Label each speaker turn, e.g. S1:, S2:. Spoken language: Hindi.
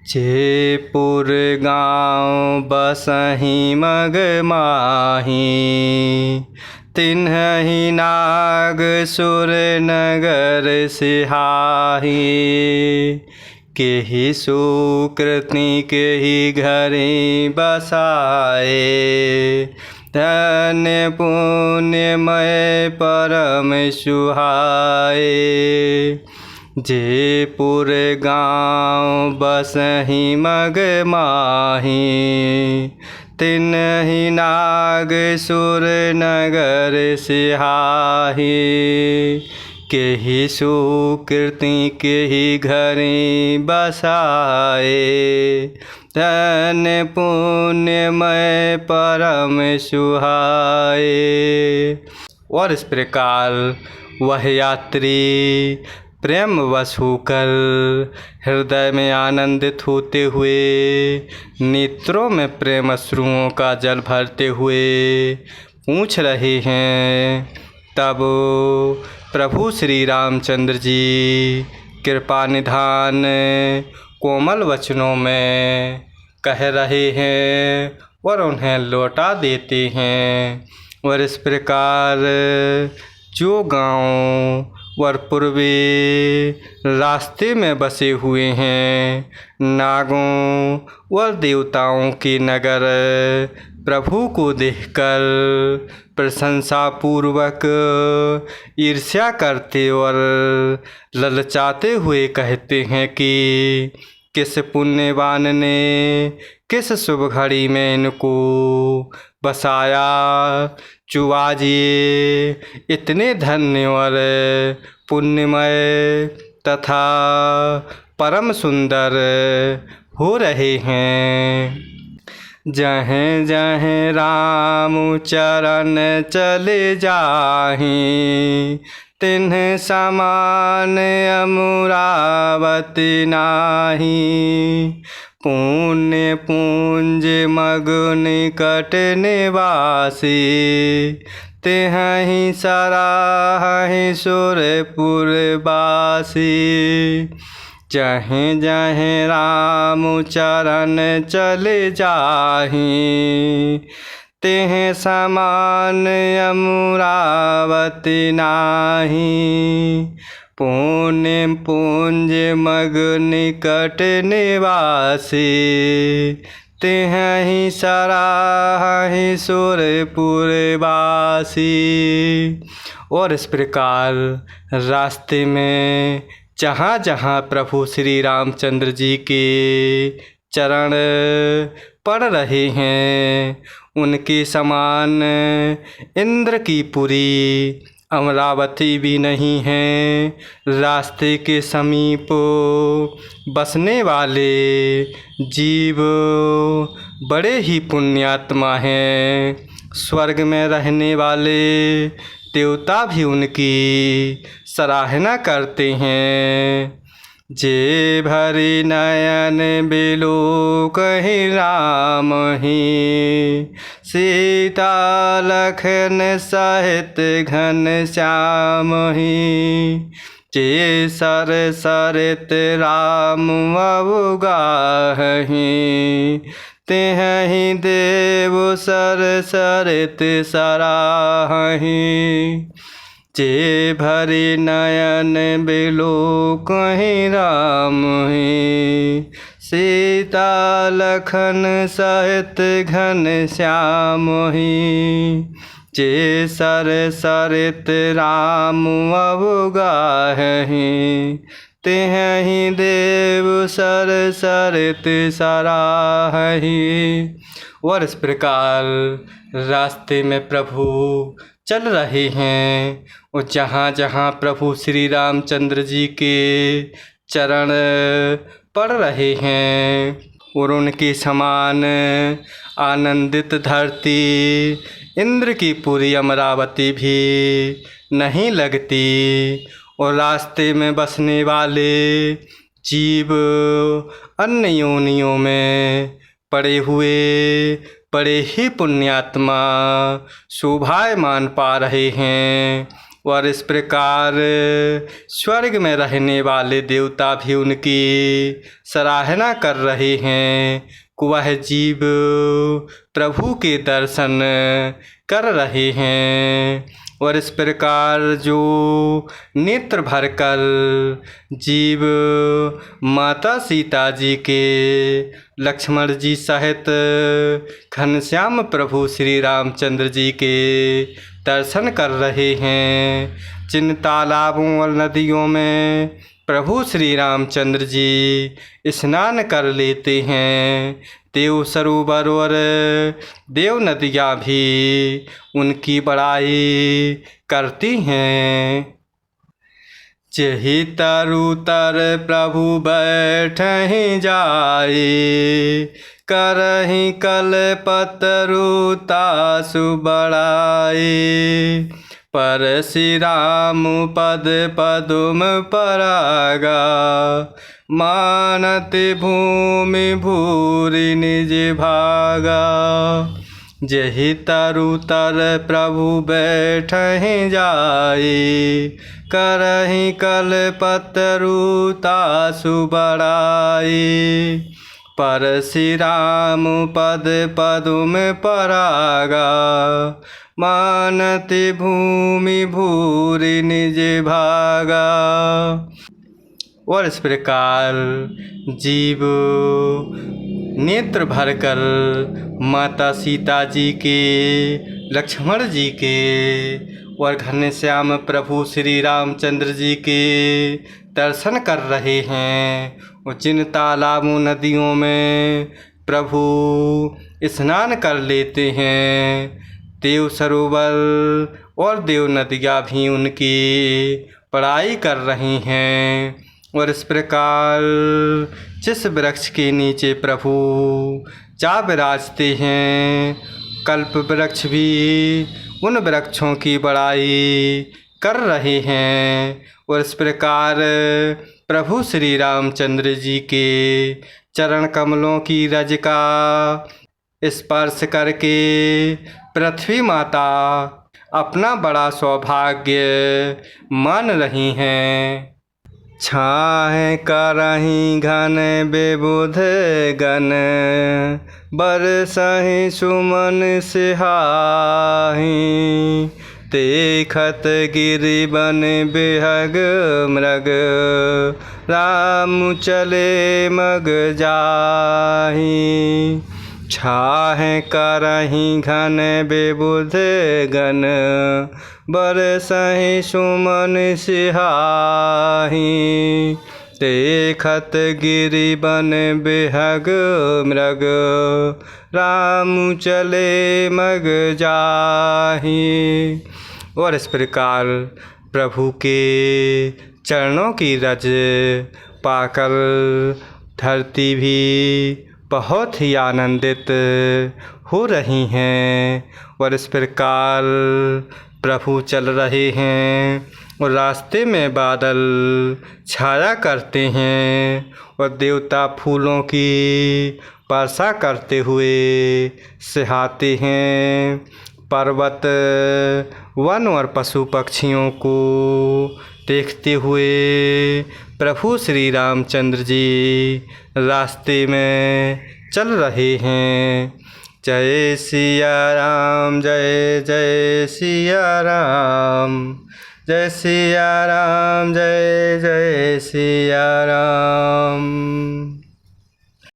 S1: जयपुर गाँव बसहि मग माही, तिन्हि नाग सुर नगर सिहाही। केहि सुकृति केहि घरि बसाए, धन्य पुण्यमय परम सुहाए। जयपुर गाँव बसहि मग माही, तिन्हि नाग सुर नगर सिहाही। केहि सुकृति केहि घरि बसाए, धन्य पुण्यमय परम सुहाए। और इस प्रकार वह यात्री प्रेमवश होकर हृदय में आनंदित होते हुए, नेत्रों में प्रेम अश्रुओं का जल भरते हुए पूछ रहे हैं। तब प्रभु श्री रामचंद्र जी कृपा निधान कोमल वचनों में कह रहे हैं और उन्हें लौटा देते हैं। और इस प्रकार जो गाँव और पूर्वी रास्ते में बसे हुए हैं, नागों और देवताओं के नगर प्रभु को देखकर प्रशंसापूर्वक ईर्ष्या करते और ललचाते हुए कहते हैं कि किस पुण्यवान ने किस शुभ घड़ी में इनको बसाया। जो आज ये इतने धन्य और पुण्यमय तथा परम सुंदर हो रहे हैं। जहें जहें राम चरण चले जाहीं, तिन्ह समान अमरावती नाही। पुण्य पुंज मग निकट निवासी, तिहि सराहि सुरपुर बासी। जहें जहें राम चरण चले जाहीं, तेह समान अमरावती नाही। पुण्य पुंज मग निकट निवासी, तिहि सराहि सुरपुर बासी। और इस प्रकार रास्ते में जहाँ जहाँ प्रभु श्री रामचंद्र जी के चरण पड़ रहे हैं, उनके समान इंद्र की पुरी अमरावती भी नहीं है। रास्ते के समीप बसने वाले जीव बड़े ही पुण्यात्मा हैं। स्वर्ग में रहने वाले देवता भी उनकी सराहना करते हैं। जे भरी नयन बिलोकहि राम ही, सीता लखन सहित घन श्याम ही। जे सर सरित राम अवगाहि, तिहि देव सर सरित सराहि। जे भरी नयन बिलोकहि राम ही, सीता लखन सहित घन श्याम ही। जे सर सरित राम अवगाहि, तिहि देव सर सरित सराहि। और इस प्रकार रास्ते में प्रभु चल रहे हैं और जहाँ जहाँ प्रभु श्री रामचंद्र जी के चरण पड़ रहे हैं और उनके समान आनंदित धरती इंद्र की पूरी अमरावती भी नहीं लगती। और रास्ते में बसने वाले जीव अन्य योनियों में पड़े हुए बड़े ही पुण्यात्मा शोभायमान पा रहे हैं। और इस प्रकार स्वर्ग में रहने वाले देवता भी उनकी सराहना कर रहे हैं कि वह जीव प्रभु के दर्शन कर रहे हैं। और इस प्रकार जो नेत्र भरकर जीव माता सीता जी के, लक्ष्मण जी सहित घनश्याम प्रभु श्री रामचंद्र जी के दर्शन कर रहे हैं। जिन तालाबों और नदियों में प्रभु श्री रामचंद्र जी स्नान कर लेते हैं, देव सरोवर और देव नदियाँ भी उनकी बड़ाई करती हैं। जहि तरु तर प्रभु बैठहि जाए, करहि कल्पतरु तासु बड़ाए। परशुराम पद पदुम परागा, मानत भूमि भूरि निज भागा। जहि तरु तर प्रभु बैठहि जाए, करहि कल्पतरु तासु बड़ाए। परशुराम पद पदुम परागा, मानत भूमि भूरि निज भागा। और इस प्रकार जीव नेत्र भरकर माता सीता जी के, लक्ष्मण जी के और घनश्याम प्रभु श्री रामचंद्र जी के दर्शन कर रहे हैं। और जिन तालाबों नदियों में प्रभु स्नान कर लेते हैं, देव सरोवर और देव नदियाँ भी उनकी बड़ाई कर रही हैं। और इस प्रकार जिस वृक्ष के नीचे प्रभु जा विराजते हैं, कल्प वृक्ष भी उन वृक्षों की बड़ाई कर रहे हैं। और इस प्रकार प्रभु श्री रामचंद्र जी के चरण कमलों की रज का स्पर्श करके पृथ्वी माता अपना बड़ा सौभाग्य मान रही हैं। छाह करहि घन बेबुध गन, बरसहि सुमन सिहाहि। देखत गिरि बन बेहग मृग, राम चले मग जाहि। छाह करहि घन बेबुध गन, बरसहि सुमन सिहाहि। देखत गिरि बन बेहग मृग, राम चले मग जाहि। और इस प्रकार प्रभु के चरणों की रज पाकर धरती भी बहुत ही आनंदित हो रही हैं। और इस प्रकार प्रभु चल रहे हैं और रास्ते में बादल छाया करते हैं और देवता फूलों की वर्षा करते हुए सिहाते हैं। पर्वत, वन और पशु पक्षियों को देखते हुए प्रभु श्री रामचंद्र जी रास्ते में चल रहे हैं। जय सिया राम, जय जय सिया राम, जय सिया राम, जय जय सिया राम।